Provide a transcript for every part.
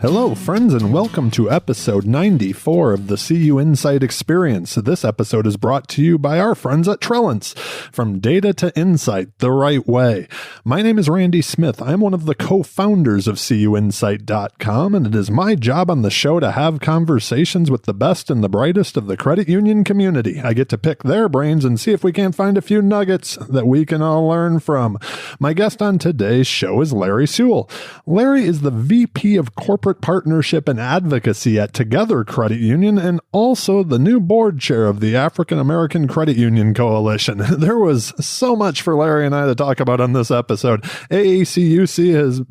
Hello, friends, and welcome to episode 94 of the CUInsight Experience. This episode is brought to you by our friends at Trellance. From data to insight, the right way. My name is Randy Smith. I'm one of the co-founders of CUInsight.com, and it is my job on the show to have conversations with the best and the brightest of the credit union community. I get to pick their brains and see if we can't find a few nuggets that we can all learn from. My guest on today's show is Larry Sewell. Larry is the VP of Corporate Partnership and Advocacy at Together Credit Union and also the new board chair of the African American Credit Union Coalition. There was so much for Larry and I to talk about on this episode. AACUC has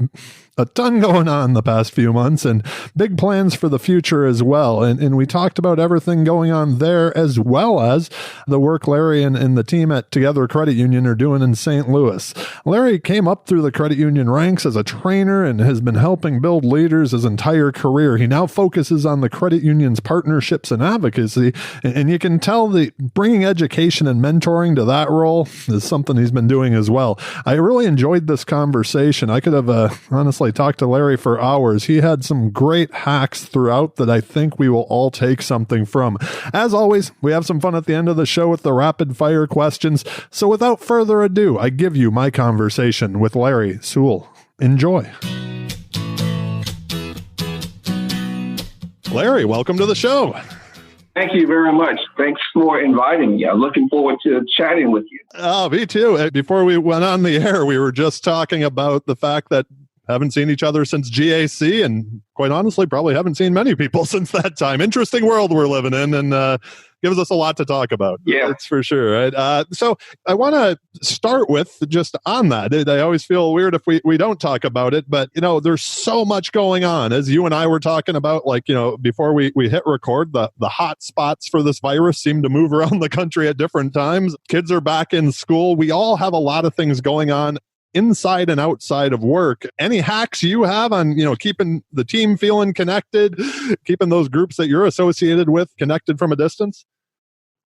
a ton going on the past few months and big plans for the future as well. And we talked about everything going on there as well as the work Larry and the team at Together Credit Union are doing in St. Louis. Larry came up through the credit union ranks as a trainer and has been helping build leaders his entire career. He now focuses on the credit union's partnerships and advocacy. And you can tell that bringing education and mentoring to that role is something he's been doing as well. I really enjoyed this conversation. I could have honestly talked to Larry for hours. He had some great hacks throughout that I think we will all take something from. As always, we have some fun at the end of the show with the rapid fire questions. So without further ado, I give you my conversation with Larry Sewell. Enjoy. Larry, welcome to the show. Thank you very much. Thanks for inviting me. I'm looking forward to chatting with you. Oh, me too. Before we went on the air, we were just talking about the fact that haven't seen each other since GAC, and quite honestly, probably haven't seen many people since that time. Interesting world we're living in, and gives us a lot to talk about. Yeah, that's for sure. Right? So I want to start with just on that. I always feel weird if we don't talk about it, but there's so much going on. As you and I were talking about, before we hit record, the hot spots for this virus seem to move around the country at different times. Kids are back in school. We all have a lot of things going on inside and outside of work. Any hacks you have on, keeping the team feeling connected, keeping those groups that you're associated with connected from a distance?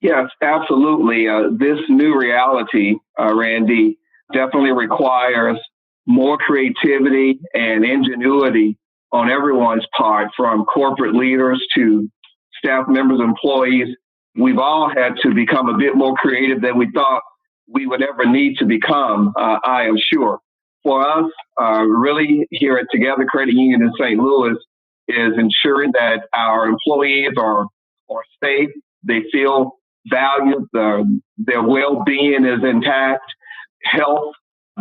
Yes, absolutely. This new reality, Randy, definitely requires more creativity and ingenuity on everyone's part, from corporate leaders to staff members, employees. We've all had to become a bit more creative than we thought we would ever need to become, I am sure. For us, really here at Together Credit Union in St. Louis is ensuring that our employees are safe, they feel valued, their well-being is intact, health,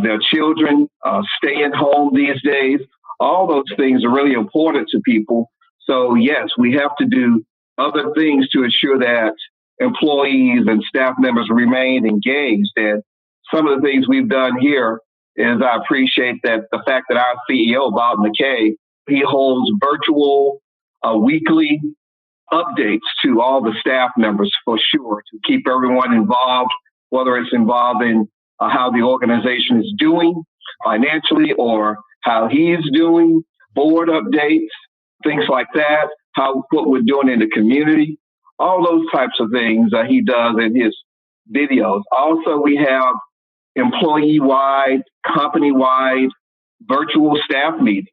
their children staying home these days. All those things are really important to people. So yes, we have to do other things to ensure that employees and staff members remain engaged. And some of the things we've done here is I appreciate that the fact that our CEO, Bob McKay, he holds virtual weekly updates to all the staff members for sure, to keep everyone involved, whether it's involved in how the organization is doing financially or how he's doing, board updates, things like that, what we're doing in the community. All those types of things he does in his videos. Also, we have employee-wide, company-wide virtual staff meetings,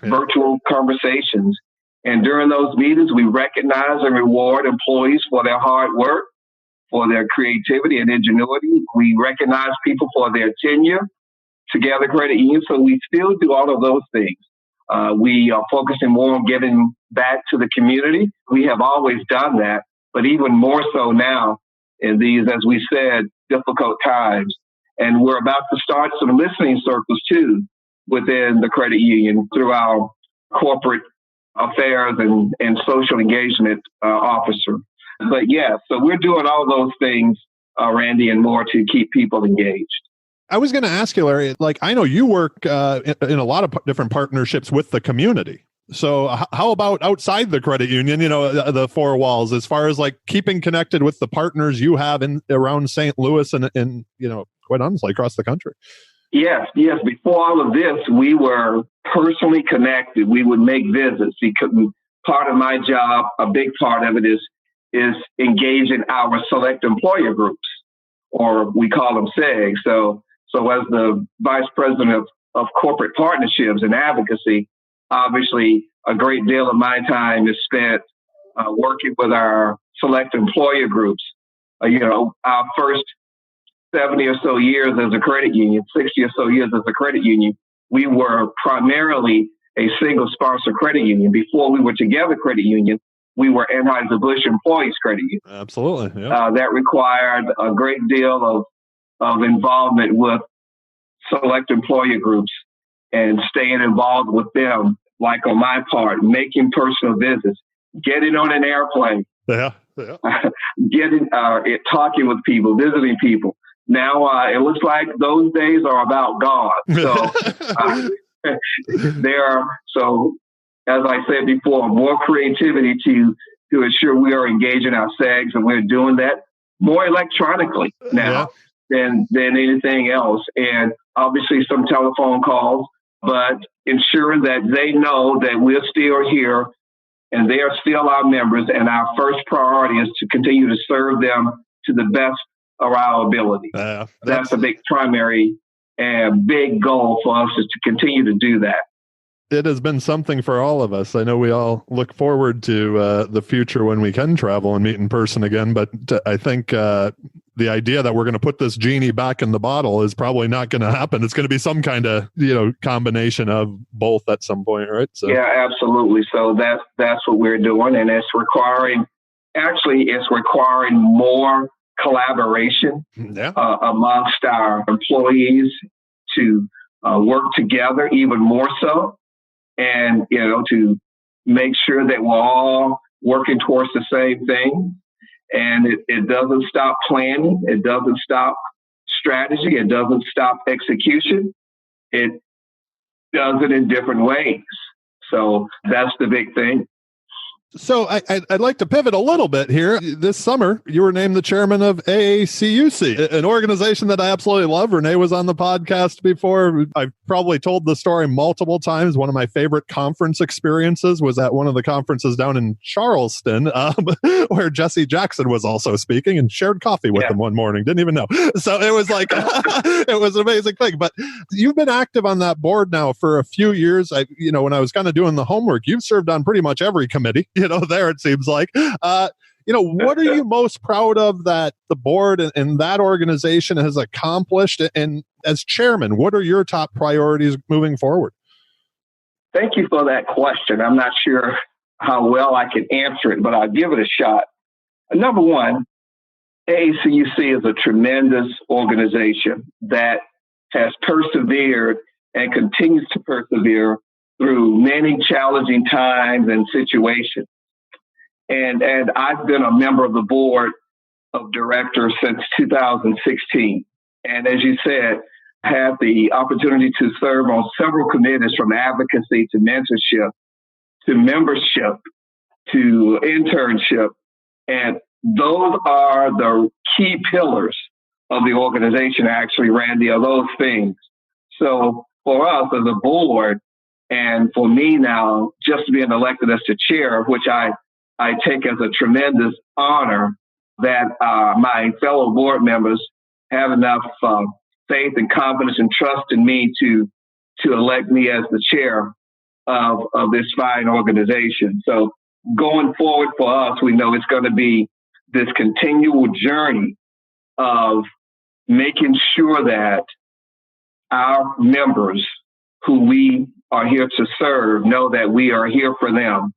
virtual conversations. And during those meetings, we recognize and reward employees for their hard work, for their creativity and ingenuity. We recognize people for their tenure, Together Credit Union. So we still do all of those things. We are focusing more on giving back to the community. We have always done that, but even more so now in these, as we said, difficult times. And we're about to start some listening circles too within the credit union through our corporate affairs and social engagement officer. But yeah, so we're doing all those things, Randy, and more to keep people engaged. I was going to ask you, Larry, I know you work in a lot of different partnerships with the community. So how about outside the credit union, the four walls, as far as keeping connected with the partners you have around St. Louis and quite honestly, across the country? Yes. Before all of this, we were personally connected. We would make visits because part of my job, a big part of it is engaging our select employer groups, or we call them SEG. So as the vice president of corporate partnerships and advocacy, obviously, a great deal of my time is spent working with our select employer groups. Our first 70 or so years as a credit union, 60 or so years as a credit union, we were primarily a single sponsor credit union. Before we were Together Credit Union, we were Anheuser-Busch Employees Credit Union. Absolutely. Yeah. That required a great deal of involvement with select employer groups and staying involved with them, like on my part, making personal visits, getting on an airplane, talking with people, visiting people. Now it looks like those days are about gone. So as I said before, more creativity to ensure we are engaging our SEGs, and we're doing that more electronically now than anything else. And obviously some telephone calls, but ensuring that they know that we're still here and they are still our members. And our first priority is to continue to serve them to the best of our ability. That's a big primary and big goal for us, is to continue to do that. It has been something for all of us. I know we all look forward to the future when we can travel and meet in person again. But I think the idea that we're going to put this genie back in the bottle is probably not going to happen. It's going to be some kind of combination of both at some point, right? So. Yeah, absolutely. So that's what we're doing, and it's requiring more collaboration amongst our employees to work together even more so. And, to make sure that we're all working towards the same thing. And it doesn't stop planning. It doesn't stop strategy. It doesn't stop execution. It does it in different ways. So that's the big thing. So I'd like to pivot a little bit here. This summer, you were named the chairman of AACUC, an organization that I absolutely love. Renee was on the podcast before. I've probably told the story multiple times. One of my favorite conference experiences was at one of the conferences down in Charleston, where Jesse Jackson was also speaking, and shared coffee with him one morning. Didn't even know. So it was like, it was an amazing thing. But you've been active on that board now for a few years. When I was kind of doing the homework, you've served on pretty much every committee. There it seems like. What are you most proud of that the board and that organization has accomplished? And as chairman, what are your top priorities moving forward? Thank you for that question. I'm not sure how well I can answer it, but I'll give it a shot. Number one, AACUC is a tremendous organization that has persevered and continues to persevere through many challenging times and situations. And I've been a member of the board of directors since 2016. And as you said, had the opportunity to serve on several committees, from advocacy to mentorship to membership to internship. And those are the key pillars of the organization, actually, Randy, are those things. So for us as a board, and for me now, just being elected as the chair, which I take as a tremendous honor that my fellow board members have enough faith and confidence and trust in me to elect me as the chair of this fine organization. So going forward for us, we know it's going to be this continual journey of making sure that our members who we are here to serve know that we are here for them.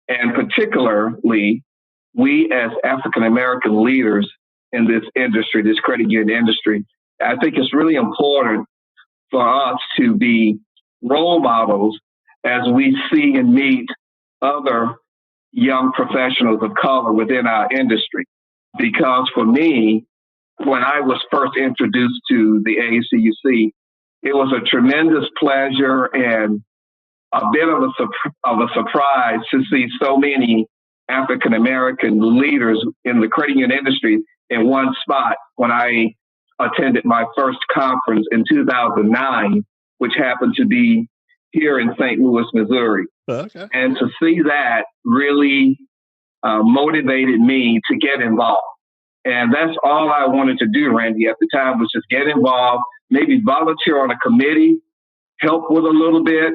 And particularly, we as African-American leaders in this industry, this credit union industry, I think it's really important for us to be role models as we see and meet other young professionals of color within our industry. Because for me, when I was first introduced to the AACUC, it was a tremendous pleasure and a bit of a surprise to see so many African-American leaders in the credit union industry in one spot when I attended my first conference in 2009, which happened to be here in St. Louis, Missouri. Okay. And to see that really motivated me to get involved. And that's all I wanted to do, Randy, at the time, was just get involved, maybe volunteer on a committee, help with a little bit,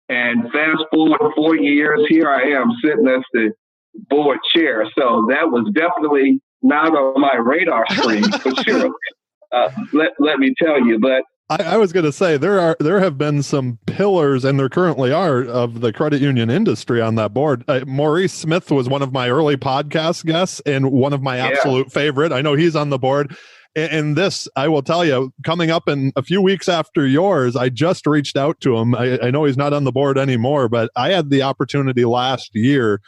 And fast forward 4 years, here I am sitting as the board chair. So that was definitely not on my radar screen for sure. Let me tell you, but I was going to say there have been some pillars, and there currently are, of the credit union industry on that board. Maurice Smith was one of my early podcast guests and one of my absolute favorite. I know he's on the board. And this, I will tell you, coming up in a few weeks after yours, I just reached out to him. I know he's not on the board anymore, but I had the opportunity last year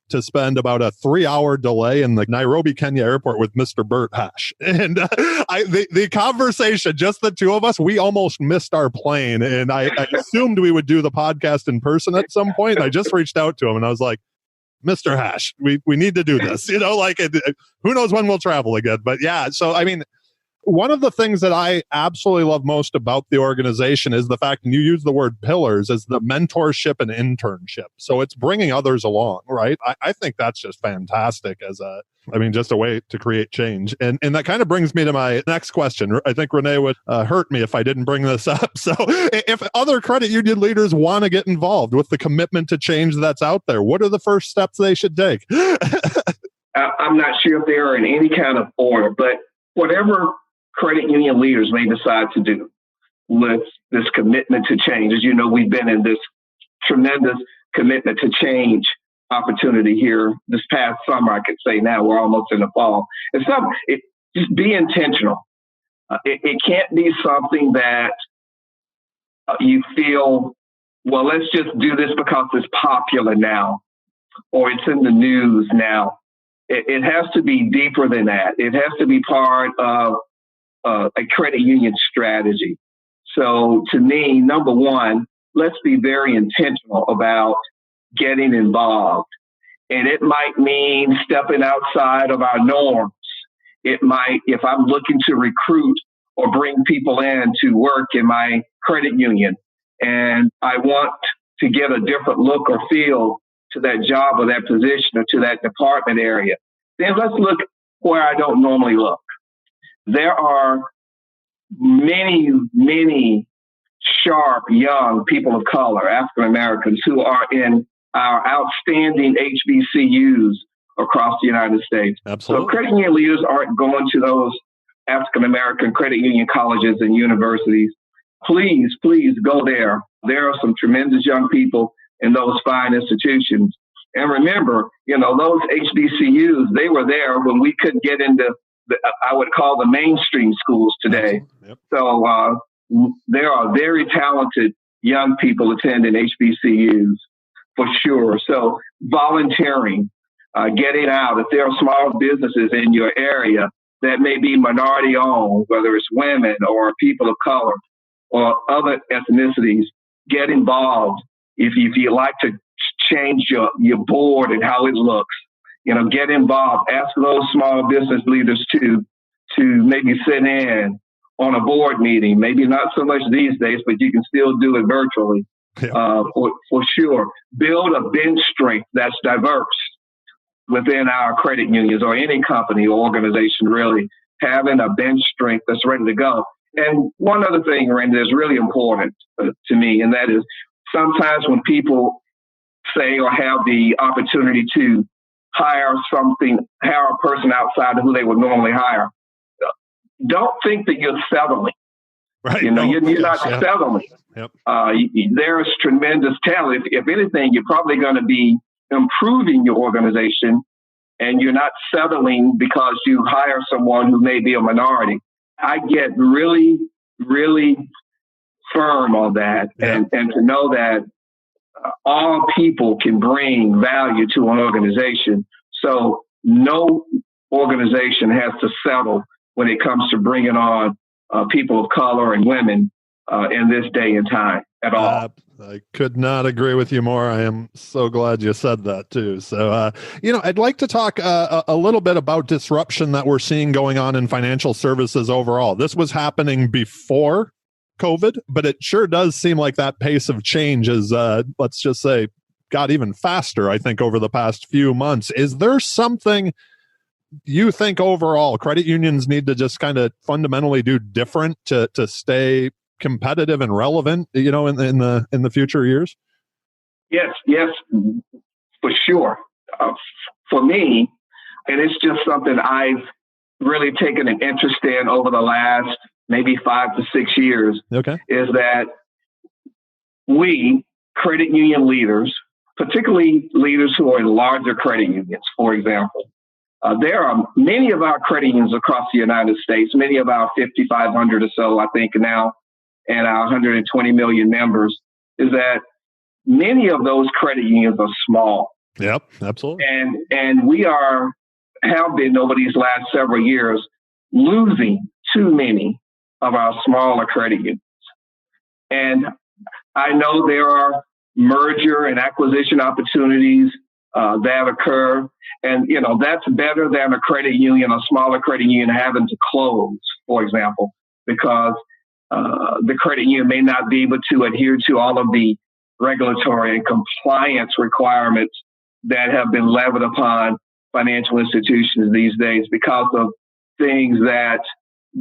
to spend about a 3-hour delay in the Nairobi, Kenya airport with Mr. Bert Hash. And the conversation, just the two of us, we almost missed our plane. And I assumed we would do the podcast in person at some point. I just reached out to him and I was like, Mr. Hash, we need to do this. Who knows when we'll travel again. But yeah, so I mean, one of the things that I absolutely love most about the organization is the fact, and you use the word pillars, is the mentorship and internship. So it's bringing others along, right? I think that's just fantastic just a way to create change. And that kind of brings me to my next question. I think Renee would hurt me if I didn't bring this up. So if other credit union leaders want to get involved with the commitment to change that's out there, what are the first steps they should take? I'm not sure if they are in any kind of order, but whatever credit union leaders may decide to do with this commitment to change. As you know, we've been in this tremendous commitment to change opportunity here this past summer. I could say now we're almost in the fall. And just be intentional. It can't be something that you feel, well, let's just do this because it's popular now or it's in the news now. It has to be deeper than that. It has to be part of a credit union strategy. So to me, number one, let's be very intentional about getting involved. And it might mean stepping outside of our norms. It might, if I'm looking to recruit or bring people in to work in my credit union, and I want to get a different look or feel to that job or that position or to that department area, then let's look where I don't normally look. There are many, many sharp young people of color, African Americans, who are in our outstanding HBCUs across the United States. Absolutely. So credit union leaders aren't going to those African American credit union colleges and universities. Please go there. There are some tremendous young people in those fine institutions. And remember, those HBCUs, they were there when we couldn't get into I would call the mainstream schools today. Yep. So there are very talented young people attending HBCUs for sure. So volunteering, getting out. If there are small businesses in your area that may be minority owned, whether it's women or people of color or other ethnicities, get involved. If you like to change your board and how it looks, get involved. Ask those small business leaders to maybe sit in on a board meeting. Maybe not so much these days, but you can still do it virtually. For sure. Build a bench strength that's diverse within our credit unions or any company or organization, really, having a bench strength that's ready to go. And one other thing, Randy, that's really important to me, and that is sometimes when people say or have the opportunity to hire a person outside of who they would normally hire, don't think that you're settling. Right. You're not settling. Yep. There's tremendous talent. If anything, you're probably going to be improving your organization, and you're not settling because you hire someone who may be a minority. I get really, really firm on that, and to know that all people can bring value to an organization. So no organization has to settle when it comes to bringing on people of color and women in this day and time at all. I could not agree with you more. I am so glad you said that too. So, I'd like to talk a little bit about disruption that we're seeing going on in financial services overall. This was happening before COVID, but it sure does seem like that pace of change is, let's just say, got even faster, I think, over the past few months. Is there something you think overall credit unions need to just kind of fundamentally do different to stay competitive and relevant, in the future years? Yes, for sure. For me, and it's just something I've really taken an interest in over the last maybe 5 to 6 years, Okay. is that we, credit union leaders, particularly leaders who are in larger credit unions, for example, there are many of our credit unions across the United States, many of our 5,500 or so, I think now, and our 120 million members, is that many of those credit unions are small. Yep, absolutely. And we have been over these last several years losing too many of our smaller credit unions. And I know there are merger and acquisition opportunities that occur. And, that's better than a credit union, a smaller credit union having to close, for example, because the credit union may not be able to adhere to all of the regulatory and compliance requirements that have been levied upon financial institutions these days because of things that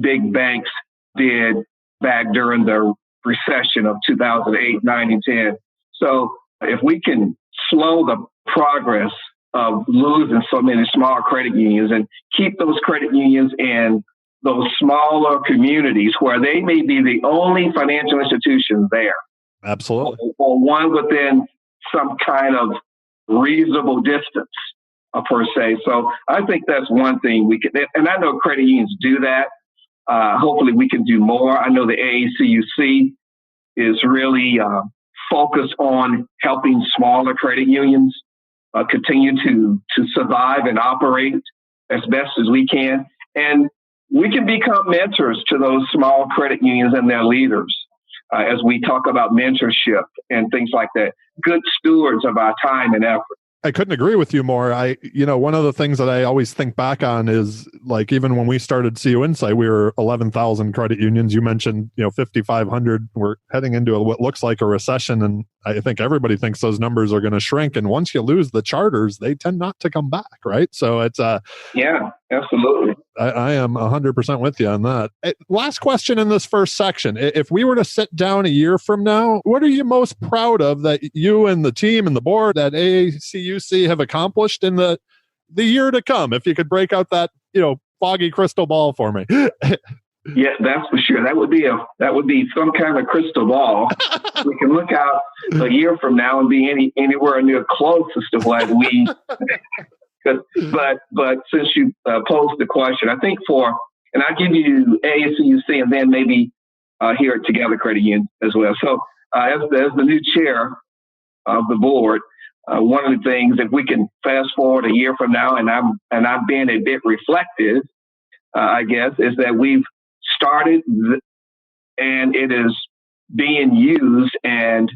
big banks did back during the recession of 2008, 9, and 10. So if we can slow the progress of losing so many small credit unions and keep those credit unions in those smaller communities where they may be the only financial institution there. Absolutely. Or one within some kind of reasonable distance, per se. So I think that's one thing we can, and I know credit unions do that. Hopefully we can do more. I know the AACUC is really focused on helping smaller credit unions continue to survive and operate as best as we can. And we can become mentors to those small credit unions and their leaders as we talk about mentorship and things like that. Good stewards of our time and effort. I couldn't agree with you more. One of the things that I always think back on is like, even when we started CUInsight, we were 11,000 credit unions. You mentioned, 5,500. We're heading into what looks like a recession. And I think everybody thinks those numbers are going to shrink. And once you lose the charters, they tend not to come back. Right. So it's, yeah, absolutely. I am 100% with you on that. Last question in this first section. If we were to sit down a year from now, what are you most proud of that you and the team and the board at AACUC have accomplished in the year to come? If you could break out that, foggy crystal ball for me. Yeah, that's for sure. That would be some kind of crystal ball. We can look out a year from now and be anywhere near closest to what we. But since you posed the question, I think and I'll give you AACUC and then maybe here at Together Credit Union as well. So as the new chair of the board, one of the things, if we can fast forward a year from now, and I'm being a bit reflective, I guess, is that we've started and it is being used and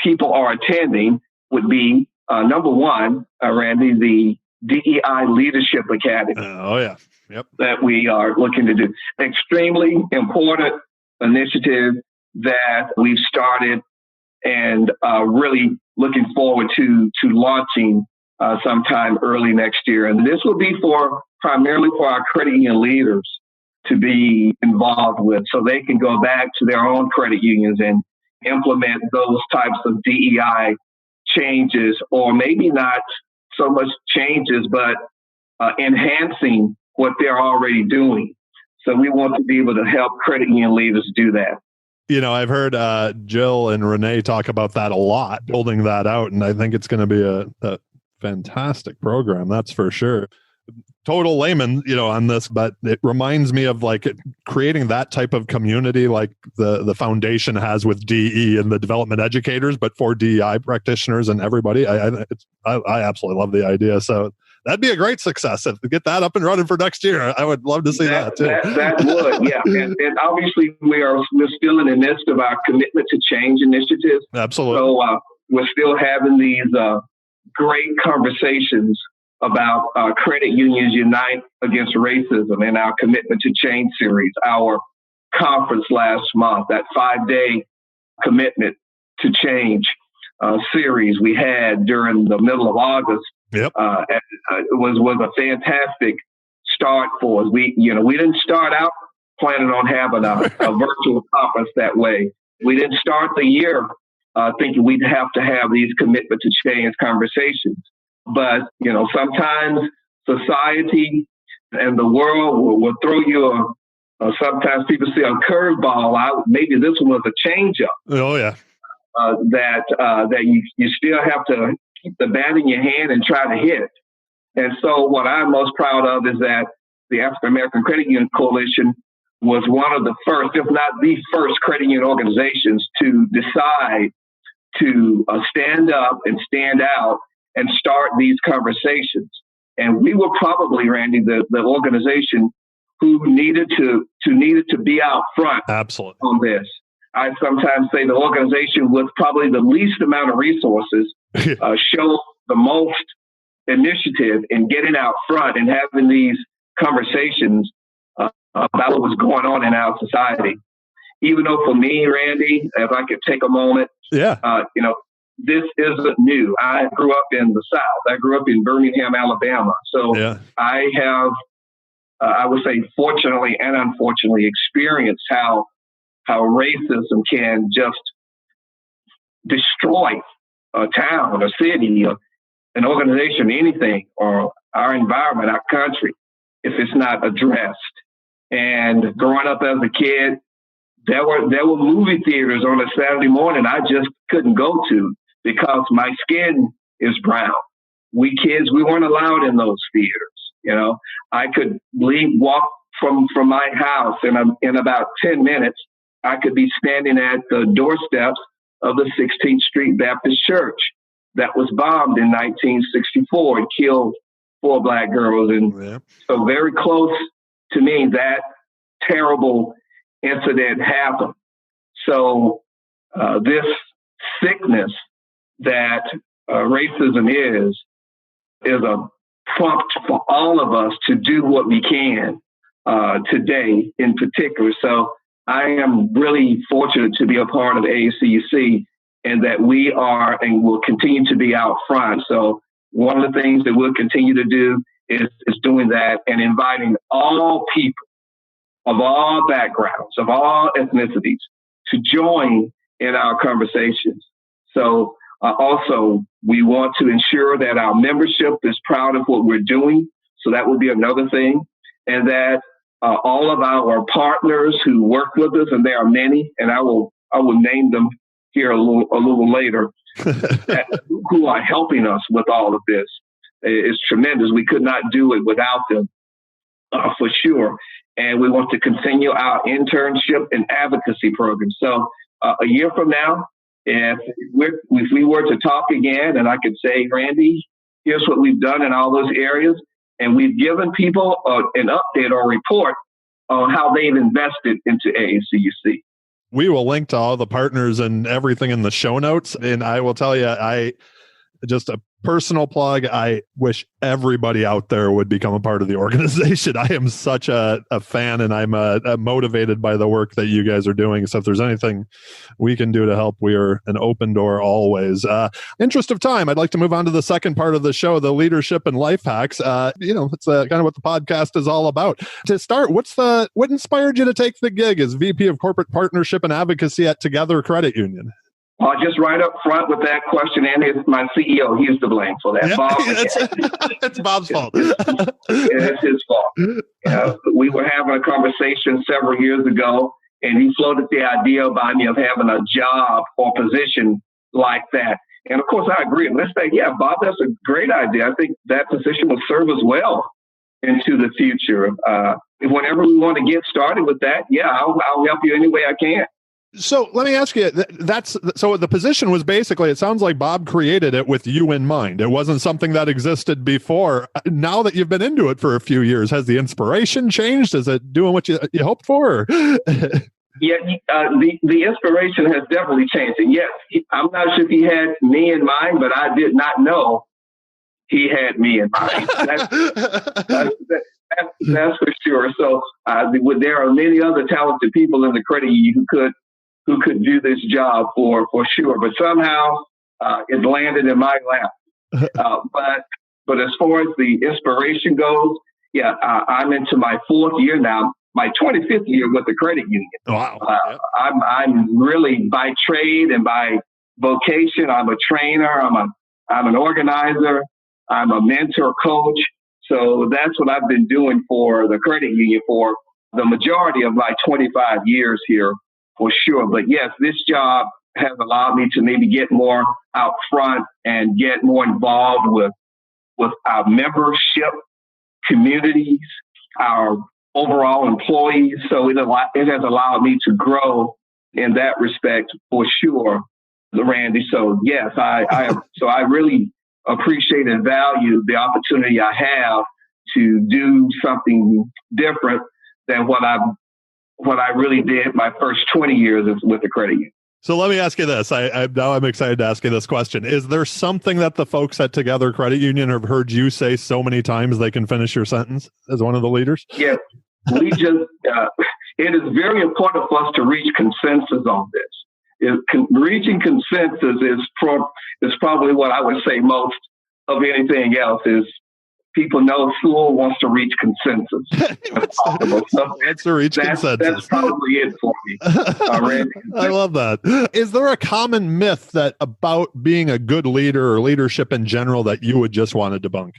people are attending, would be number one, Randy, the DEI Leadership Academy. Oh, yeah. Yep. That we are looking to do. Extremely important initiative that we've started and really looking forward to launching sometime early next year. And this will be primarily for our credit union leaders to be involved with, so they can go back to their own credit unions and implement those types of DEI changes, or maybe not so much changes, but enhancing what they're already doing. So we want to be able to help credit union leaders do that. I've heard Jill and Renee talk about that a lot, building that out, and I think it's going to be a fantastic program, that's for sure. Total layman, on this, but it reminds me of like creating that type of community like the foundation has with DE and the development educators, but for DEI practitioners and everybody. I absolutely love the idea. So that'd be a great success if we get that up and running for next year. I would love to see that too. That would, yeah. And obviously we're still in the midst of our commitment to change initiatives. Absolutely. So we're still having these great conversations about Credit Unions Unite Against Racism and our Commitment to Change series, our conference last month, that 5-day Commitment to Change series we had during the middle of August. Yep. Was a fantastic start for us. We didn't start out planning on having a virtual conference that way. We didn't start the year thinking we'd have to have these commitment to change conversations. But, sometimes society and the world will throw you sometimes people see a curveball out. Maybe this one was a changeup. Oh, yeah. That you still have to keep the bat in your hand and try to hit. And so what I'm most proud of is that the African American Credit Union Coalition was one of the first, if not the first, credit union organizations to decide to stand up and stand out and start these conversations. And we were probably, Randy, the organization who needed to be out front. Absolutely. On this. I sometimes say the organization with probably the least amount of resources showed the most initiative in getting out front and having these conversations about what was going on in our society. Even though for me, Randy, if I could take a moment, this isn't new. I grew up in the South. I grew up in Birmingham, Alabama. So I have, I would say, fortunately and unfortunately, experienced how racism can just destroy a town, a city, an organization, anything, or our environment, our country, if it's not addressed. And growing up as a kid, there were movie theaters on a Saturday morning I just couldn't go to because my skin is brown. We kids, we weren't allowed in those theaters. I could walk from my house in about 10 minutes. I could be standing at the doorsteps of the 16th Street Baptist Church that was bombed in 1964 and killed 4 Black girls. And so very close to me, that terrible incident happened. So this sickness that racism is a prompt for all of us to do what we can today in particular. So I am really fortunate to be a part of AACUC and that we are and will continue to be out front. So one of the things that we'll continue to do is doing that and inviting all people of all backgrounds, of all ethnicities to join in our conversations. So also, we want to ensure that our membership is proud of what we're doing. So that will be another thing. And that all of our partners who work with us, and there are many, and I will name them here a little later, who are helping us with all of this. It's tremendous. We could not do it without them, for sure. And we want to continue our internship and advocacy program. So a year from now, if we were to talk again and I could say, Randy, here's what we've done in all those areas, and we've given people an update or a report on how they've invested into AACUC. We will link to all the partners and everything in the show notes. And I will tell you, just a personal plug, I wish everybody out there would become a part of the organization. I am such a fan, and I'm motivated by the work that you guys are doing. So if there's anything we can do to help, we are an open door always. Interest of time, I'd like to move on to the second part of the show, the leadership and life hacks. It's kind of what the podcast is all about. To start, what inspired you to take the gig as VP of Corporate Partnership and Advocacy at Together Credit Union? Just right up front with that question, and it's my CEO. He's to blame for that. Bob. It's Bob's fault. It's his fault. We were having a conversation several years ago, and he floated the idea by me of having a job or position like that. And of course, I agree. Let's say, yeah, Bob, that's a great idea. I think that position will serve us well into the future. Whenever we want to get started with that, yeah, I'll help you any way I can. So let me ask you, so the position was basically, it sounds like Bob created it with you in mind. It wasn't something that existed before. Now that you've been into it for a few years, has the inspiration changed? Is it doing what you hoped for? Yeah, the inspiration has definitely changed. And yes, I'm not sure if he had me in mind, but I did not know he had me in mind. That's for sure. So there are many other talented people in the credit union who could do this job for sure. But somehow it landed in my lap. But as far as the inspiration goes, yeah, I'm into my 4th year now, my 25th year with the credit union. Wow. I'm really by trade and by vocation. I'm a trainer. I'm an organizer. I'm a mentor coach. So that's what I've been doing for the credit union for the majority of my 25 years here, for sure. But yes, this job has allowed me to maybe get more out front and get more involved with our membership communities, our overall employees. So it has allowed me to grow in that respect for sure, Randy. So yes, I really appreciate and value the opportunity I have to do something different than what I really did my first 20 years with the credit union. So let me ask you this. I'm excited to ask you this question. Is there something that the folks at Together Credit Union have heard you say so many times they can finish your sentence as one of the leaders? Yes. We just, it is very important for us to reach consensus on this. Reaching consensus is probably what I would say most of anything else is. People know Sewell wants to reach consensus. Let's reach consensus. That's probably it for me. I love that. Is there a common myth about being a good leader or leadership in general that you would just want to debunk?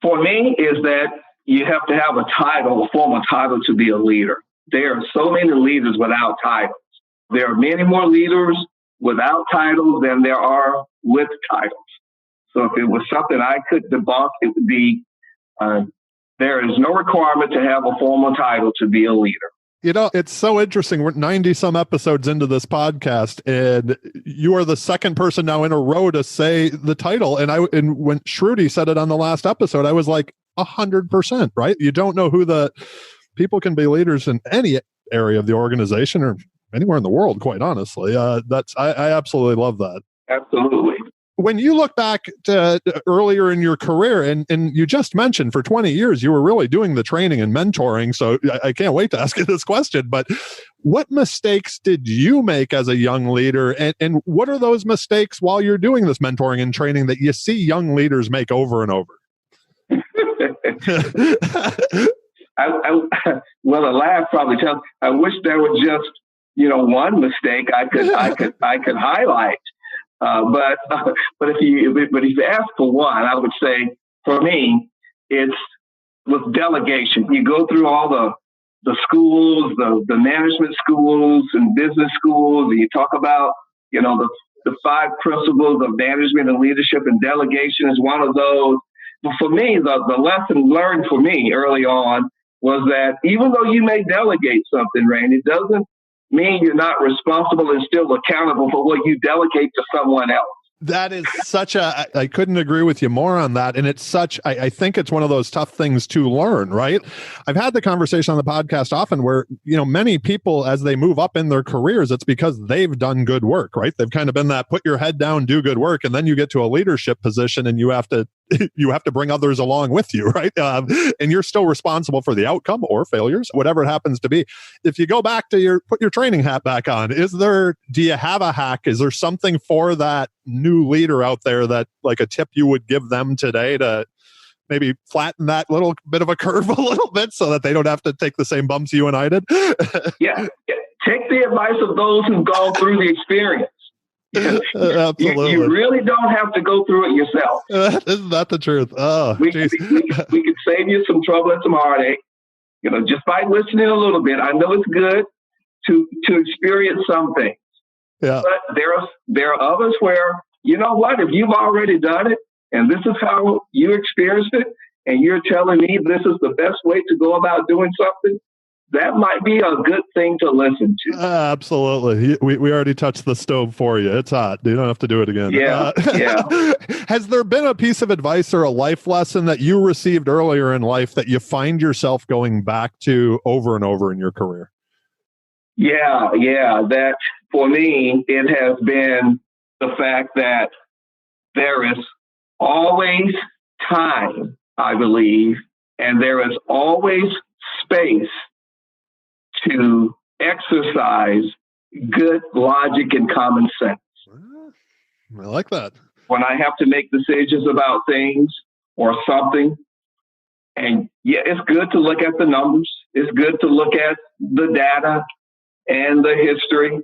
For me, is that you have to have a formal title to be a leader. There are so many leaders without titles. There are many more leaders without titles than there are with titles. So if it was something I could debunk, it would be there is no requirement to have a formal title to be a leader. You know, it's so interesting. We're 90 some episodes into this podcast, and you are the second person now in a row to say the title. And when Shruti said it on the last episode, I was like 100%, right? You don't know who the people can be leaders in any area of the organization or anywhere in the world, quite honestly. I absolutely love that. Absolutely. When you look back to earlier in your career, and you just mentioned for 20 years, you were really doing the training and mentoring. So I can't wait to ask you this question, but what mistakes did you make as a young leader? And what are those mistakes while you're doing this mentoring and training that you see young leaders make over and over? Well, a laugh probably tells. I wish there was just, one mistake I could highlight. But if you ask for one, I would say for me, it's with delegation. You go through all the schools, the management schools and business schools, and you talk about, the 5 principles of management and leadership, and delegation is one of those. But for me, the lesson learned for me early on was that even though you may delegate something, Randy, it doesn't mean you're not responsible and still accountable for what you delegate to someone else. That is I couldn't agree with you more on that. And it's I think it's one of those tough things to learn, right? I've had the conversation on the podcast often where, many people, as they move up in their careers, it's because they've done good work, right? They've kind of been that put your head down, do good work. And then you get to a leadership position and you have to bring others along with you, right? And you're still responsible for the outcome or failures, whatever it happens to be. If you go back to put your training hat back on, do you have a hack? Is there something for that new leader out there that, like, a tip you would give them today to maybe flatten that little bit of a curve a little bit so that they don't have to take the same bumps you and I did? Yeah. Take the advice of those who've gone through the experience. Absolutely. You really don't have to go through it yourself. Isn't that the truth? Oh, we could save you some trouble and some heartache, just by listening a little bit. I know it's good to experience some things. Yeah. But there are others where, you know what, if you've already done it and this is how you experienced it, and you're telling me this is the best way to go about doing something, that might be a good thing to listen to. Absolutely. We already touched the stove for you. It's hot. You don't have to do it again. Yeah. Has there been a piece of advice or a life lesson that you received earlier in life that you find yourself going back to over and over in your career? Yeah. That for me, it has been the fact that there is always time, I believe, and there is always space to exercise good logic and common sense. I like that. When I have to make decisions about things or something, and it's good to look at the numbers. It's good to look at the data and the history.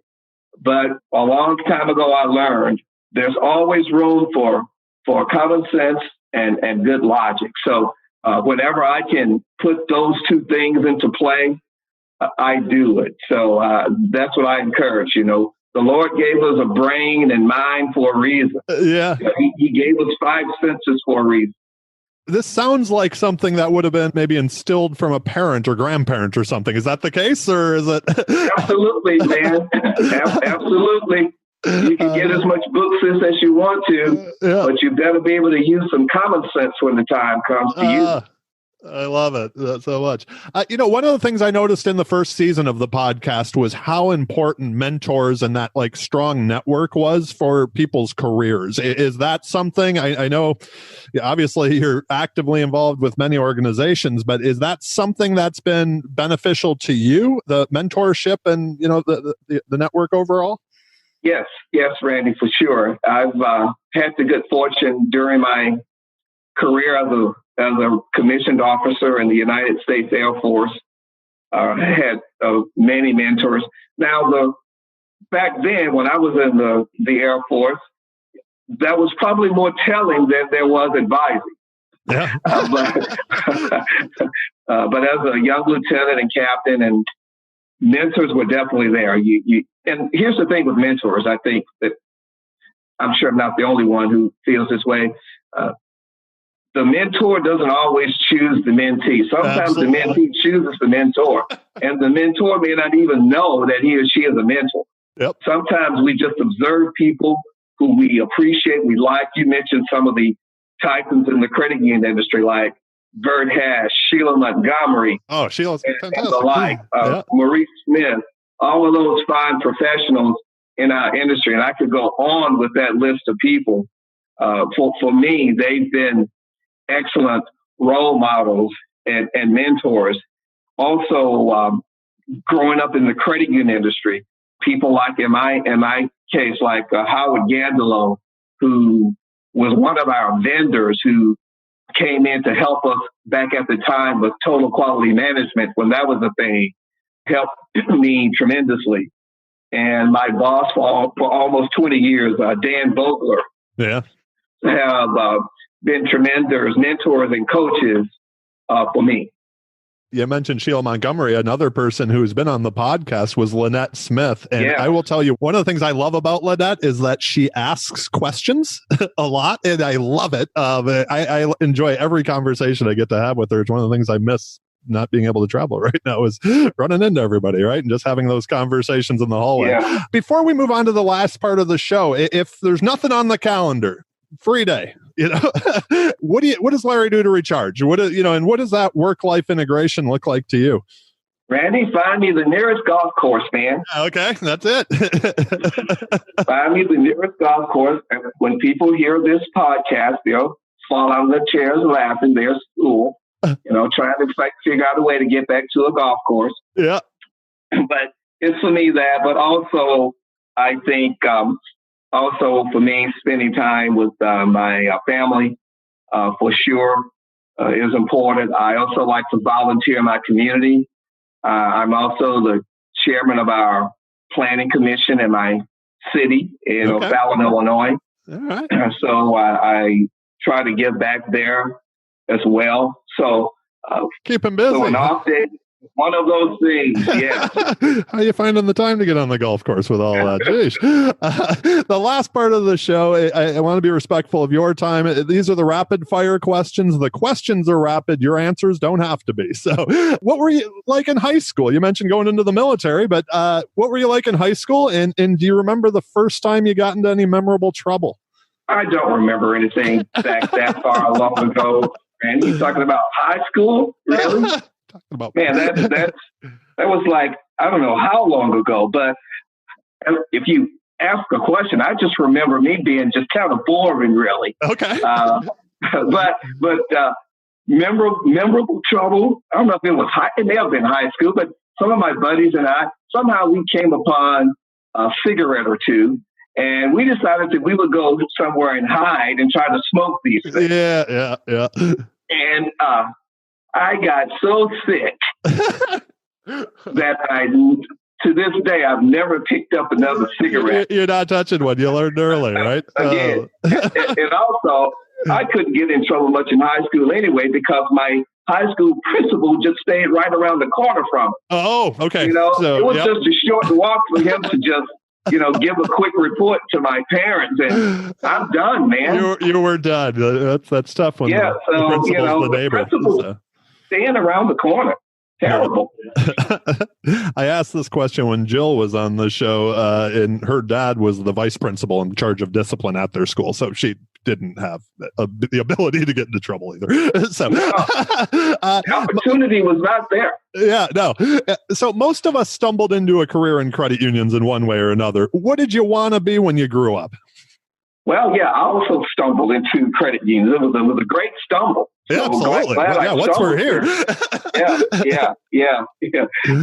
But a long time ago, I learned there's always room for common sense and good logic. So whenever I can put those two things into play, I do it. So that's what I encourage. The Lord gave us a brain and mind for a reason. Yeah. He gave us 5 senses for a reason. This sounds like something that would have been maybe instilled from a parent or grandparent or something. Is that the case, or is it? Absolutely, man. Absolutely. You can get as much book sense as you want to, but you better be able to use some common sense when the time comes to use. I love it so much. One of the things I noticed in the first season of the podcast was how important mentors and that like strong network was for people's careers. Is that something I know? Obviously, you're actively involved with many organizations, but is that something that's been beneficial to you, the mentorship and the network overall? Yes, Randy, for sure. I've had the good fortune during my career as a commissioned officer in the United States Air Force. I had many mentors. Now, back then, when I was in the Air Force, that was probably more telling than there was advising. Yeah. But as a young lieutenant and captain, and mentors were definitely there. And here's the thing with mentors. I think that I'm sure I'm not the only one who feels this way. The mentor doesn't always choose the mentee. Sometimes the mentee chooses the mentor, and the mentor may not even know that he or she is a mentor. Yep. Sometimes we just observe people who we appreciate, we like. You mentioned some of the titans in the credit union industry, like Bert Hash, Sheila Montgomery. Oh, Sheila's fantastic. And the like, Maurice Smith, all of those fine professionals in our industry. And I could go on with that list of people. For me, they've been excellent role models and mentors. Also, growing up in the credit union industry, people like in my case, like Howard Gandolo, who was one of our vendors who came in to help us back at the time with total quality management when that was a thing, helped me tremendously. And my boss for almost 20 years, Dan Vogler, have been tremendous mentors and coaches for me. You mentioned Sheila Montgomery. Another person who's been on the podcast was Lynette Smith. And I will tell you, one of the things I love about Lynette is that she asks questions a lot, and I love it. I enjoy every conversation I get to have with her. It's one of the things I miss not being able to travel right now is running into everybody, right? And just having those conversations in the hallway. Yeah. Before we move on to the last part of the show, if there's nothing on the calendar, free day, what does Larry do to recharge? And what does that work-life integration look like to you? Randy, find me the nearest golf course, man. Okay, that's it. Find me the nearest golf course. And when people hear this podcast, they'll fall out of their chairs laughing. They're at school, trying to figure out a way to get back to a golf course. Yeah. But it's for me that, but also I think also for me, spending time with my family for sure is important. I also like to volunteer in my community. I'm also the chairman of our planning commission in my city in Fallon, Illinois. All right. So I try to give back there as well. So keep him busy. So an off day, one of those things, yeah. How are you finding the time to get on the golf course with all that? The last part of the show, I want to be respectful of your time. These are the rapid fire questions. The questions are rapid. Your answers don't have to be. So what were you like in high school? You mentioned going into the military, but what were you like in high school? And do you remember the first time you got into any memorable trouble? I don't remember anything that far long ago. And you talking about high school? Really? Man, that was like, I don't know how long ago, but if you ask a question, I just remember me being just kind of boring, really. Okay. But memorable trouble. I don't know if it was it may have been high school, but some of my buddies and I, somehow we came upon a cigarette or two, and we decided that we would go somewhere and hide and try to smoke these things. Yeah. And I got so sick that to this day, I've never picked up another cigarette. You're not touching one. You learned early, right? Again. And also, I couldn't get in trouble much in high school anyway because my high school principal just stayed right around the corner from it. Oh, okay. You know, so, it was just a short walk for him to just, give a quick report to my parents, and I'm done, man. You were done. That's tough when the principal's the neighbor. Principal's staying around the corner. Terrible. I asked this question when Jill was on the show, and her dad was the vice principal in charge of discipline at their school. So she didn't have the ability to get into trouble either. So the opportunity was not there. Yeah, no. So most of us stumbled into a career in credit unions in one way or another. What did you want to be when you grew up? Well, yeah, I also stumbled into credit unions. It was a great stumble. Yeah, absolutely. What's we're here. Yeah.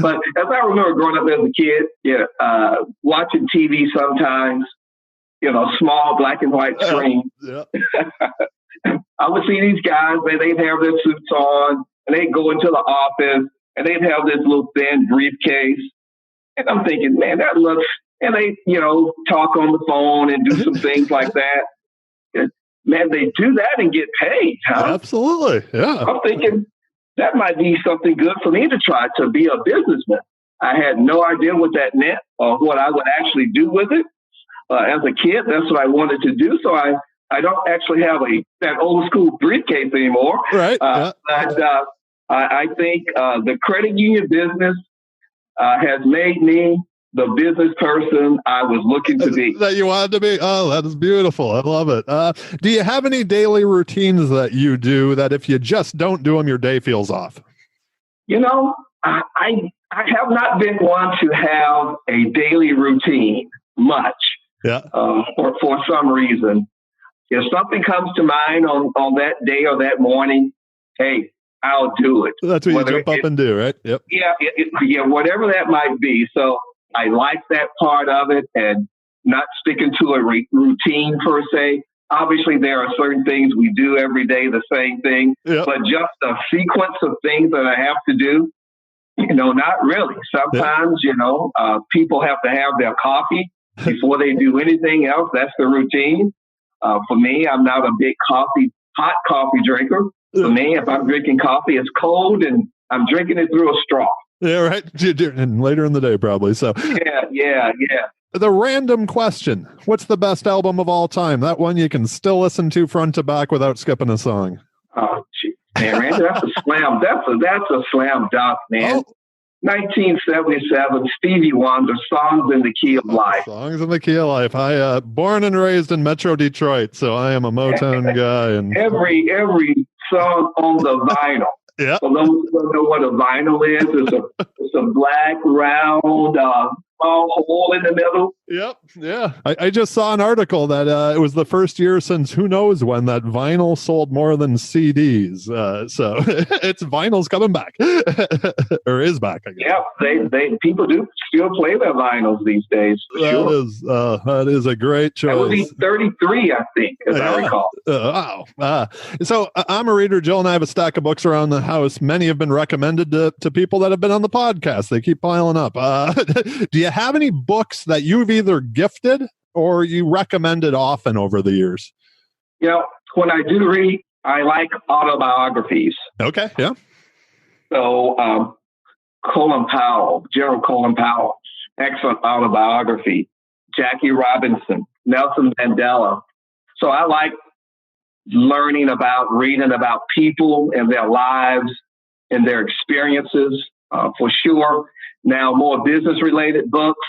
But as I remember growing up as a kid, watching TV sometimes, small black and white screen. I would see these guys, they'd have their suits on, and they'd go into the office, and they'd have this little thin briefcase. And I'm thinking, man, that looks, and they, talk on the phone and do some things like that. Man, they do that and get paid, huh? Absolutely, yeah. I'm thinking that might be something good for me to try to be a businessman. I had no idea what that meant or what I would actually do with it. As a kid, that's what I wanted to do. So I don't actually have that old school briefcase anymore. Right. But I think the credit union business has made me the business person I was looking to be. That you wanted to be? Oh, that is beautiful. I love it. Do you have any daily routines that you do that if you just don't do them, your day feels off? I have not been one to have a daily routine much. Yeah. For some reason. If something comes to mind on that day or that morning, hey, I'll do it. That's what you jump up and do, right? Yep. Yeah, whatever that might be. So I like that part of it and not sticking to a routine per se. Obviously, there are certain things we do every day, the same thing, but just a sequence of things that I have to do, not really. Sometimes, people have to have their coffee before they do anything else. That's the routine. For me, I'm not a big hot coffee drinker. For me, if I'm drinking coffee, it's cold and I'm drinking it through a straw. Yeah, right. And later in the day, probably. So yeah. The random question: what's the best album of all time? That one you can still listen to front to back without skipping a song. Oh, geez. Man, Randy, that's a slam. That's a slam dunk, man. Oh. 1977, Stevie Wonder, Songs in the Key of Life. Songs in the Key of Life. I born and raised in Metro Detroit, so I am a Motown guy. And every song on the vinyl. Yeah. For those who don't know what a vinyl is, it's a black round small hole in the middle. Yep. Yeah. I just saw an article that it was the first year since who knows when that vinyl sold more than CDs. So it's vinyl's coming back or is back, I guess. Yeah. People do still play their vinyls these days. That is a great choice. That would be 33, I think, as I recall. Wow. So I'm a reader. Jill and I have a stack of books around the house. Many have been recommended to people that have been on the podcast. They keep piling up. Do you have any books that you've either gifted or you recommended often over the years? When I do read, I like autobiographies. Okay, yeah. So General Colin Powell, excellent autobiography. Jackie Robinson, Nelson Mandela. So I like reading about people and their lives and their experiences, for sure. Now, more business-related books.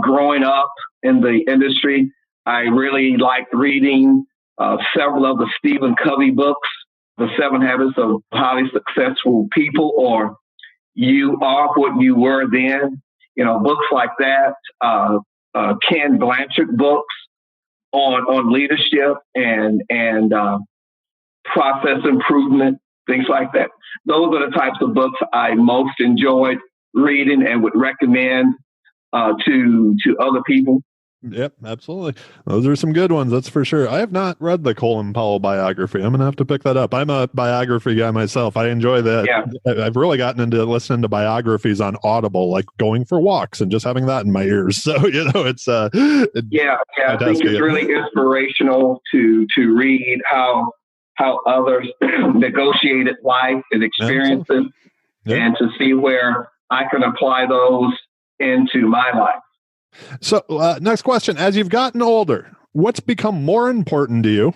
Growing up in the industry, I really liked reading several of the Stephen Covey books, The 7 Habits of Highly Successful People, or You Are What You Were Then. Books like that. Ken Blanchard books on leadership and process improvement, things like that. Those are the types of books I most enjoyed reading and would recommend to other people. Yep, absolutely. Those are some good ones, that's for sure. I have not read the Colin Powell biography. I'm going to have to pick that up. I'm a biography guy myself. I enjoy that. Yeah. I've really gotten into listening to biographies on Audible, like going for walks and just having that in my ears. So, it's Yeah. I think it's really inspirational to read how others negotiated life and experiences, and to see where I can apply those into my life. So, next question. As you've gotten older, what's become more important to you?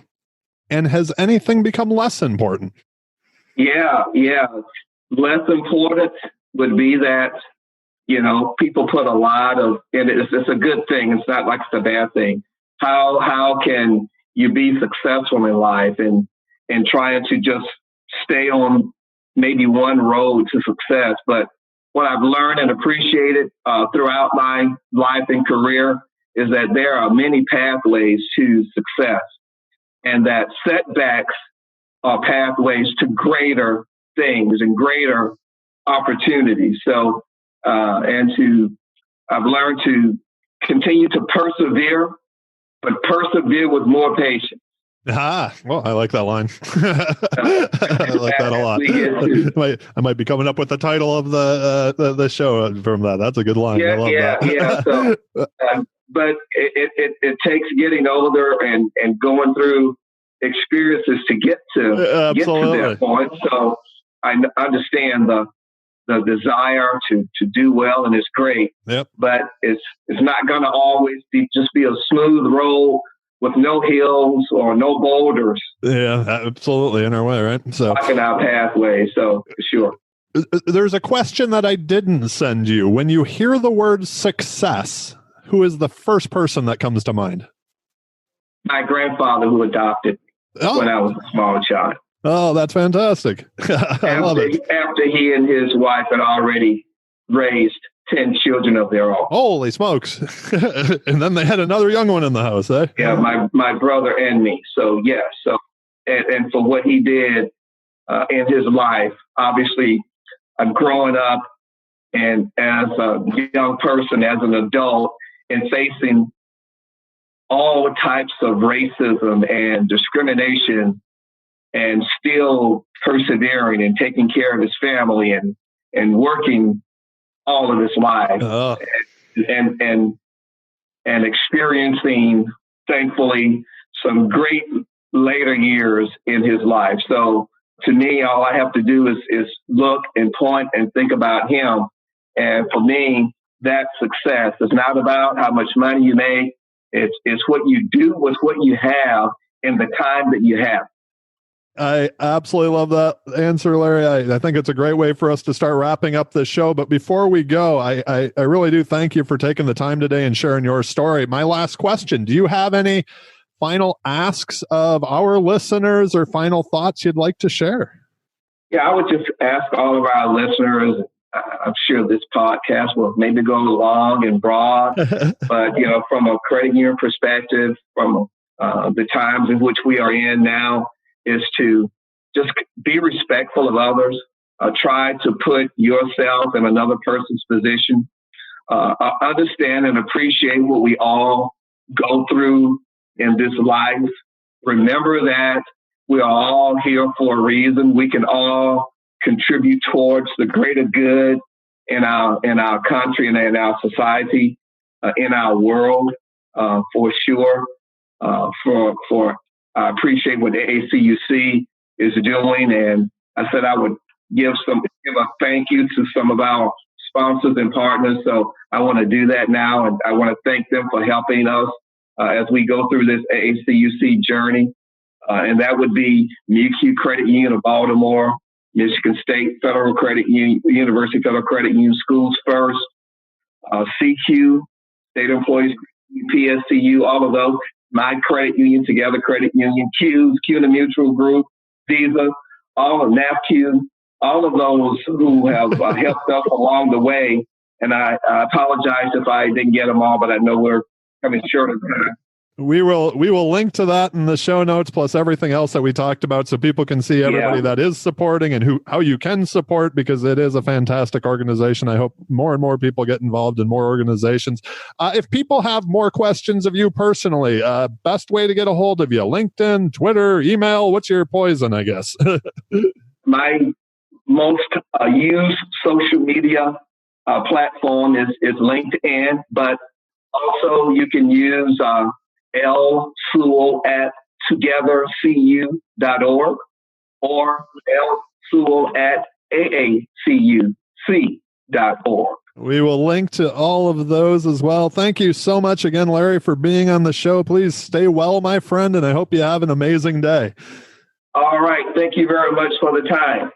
And has anything become less important? Yeah. Less important would be that, people put a lot of, and it's a good thing. It's not like it's a bad thing. How can you be successful in life and trying to just stay on maybe one road to success? But what I've learned and appreciated throughout my life and career is that there are many pathways to success, and that setbacks are pathways to greater things and greater opportunities. So, I've learned to continue to persevere, but persevere with more patience. Well, I like that line. I like that a lot. I might be coming up with the title of the show from that. That's a good line. I love that. So, but it takes getting older and going through experiences to get to that point. So I understand the desire to do well, and it's great. Yep. But it's not going to always be a smooth road with no hills or no boulders. Yeah, absolutely, in our way, right? So blocking our pathway. So for sure. There's a question that I didn't send you. When you hear the word success, who is the first person that comes to mind? My grandfather, who adopted when I was a small child. Oh, that's fantastic. I love it. After he and his wife had already raised 10 children of their own. Holy smokes. And then they had another young one in the house, eh? Yeah, my brother and me. So, yeah. So, and for what he did in his life, obviously, growing up and as a young person, as an adult, and facing all types of racism and discrimination, and still persevering and taking care of his family and working all of his life, and experiencing, thankfully, some great later years in his life. So to me, all I have to do is look and point and think about him. And for me, that success is not about how much money you make. It's what you do with what you have in the time that you have. I absolutely love that answer, Larry. I think it's a great way for us to start wrapping up this show. But before we go, I really do thank you for taking the time today and sharing your story. My last question, do you have any final asks of our listeners or final thoughts you'd like to share? Yeah, I would just ask all of our listeners, I'm sure this podcast will maybe go long and broad, but, from a credit union perspective, from the times in which we are in now, is to just be respectful of others. Try to put yourself in another person's position. Understand and appreciate what we all go through in this life. Remember that we are all here for a reason. We can all contribute towards the greater good in our country and in our society, in our world, for sure. I appreciate what the ACUC is doing, and I said I would give a thank you to some of our sponsors and partners. So I want to do that now, and I want to thank them for helping us as we go through this ACUC journey. And that would be Aacuc Credit Union of Baltimore, Michigan State Federal Credit Union, University Federal Credit Union, Schools First, CQ, State Employees, PSCU, all of those. My Credit Union, Together Credit Union, CUNA Mutual Group, Visa, all of NAFQ, all of those who have helped us along the way. And I apologize if I didn't get them all, but I know we're coming short of time. We will link to that in the show notes, plus everything else that we talked about, so people can see everybody that is supporting and how you can support, because it is a fantastic organization. I hope more and more people get involved in more organizations. If people have more questions of you personally, best way to get a hold of you: LinkedIn, Twitter, email. What's your poison, I guess? My most used social media platform is LinkedIn, but also you can use L. Sewell at togethercu.org or L. Sewell at aacuc.org. We will link to all of those as well. Thank you so much again, Larry, for being on the show. Please stay well, my friend, and I hope you have an amazing day. All right. Thank you very much for the time.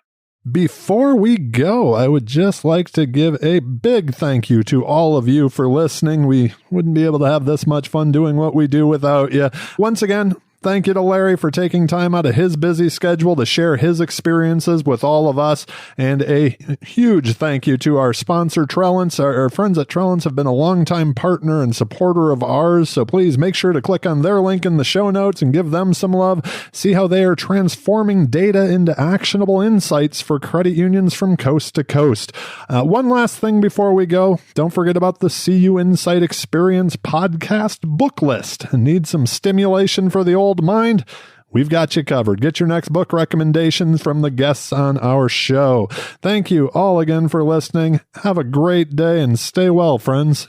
Before we go, I would just like to give a big thank you to all of you for listening. We wouldn't be able to have this much fun doing what we do without you. Once again, thank you to Larry for taking time out of his busy schedule to share his experiences with all of us. And a huge thank you to our sponsor, Trellance. Our friends at Trellance have been a longtime partner and supporter of ours. So please make sure to click on their link in the show notes and give them some love. See how they are transforming data into actionable insights for credit unions from coast to coast. One last thing before we go. Don't forget about the CUInsight Experience podcast book list. Need some stimulation for the old mind? We've got you covered. Get your next book recommendations from the guests on our show. Thank you all again for listening. Have a great day and stay well, friends.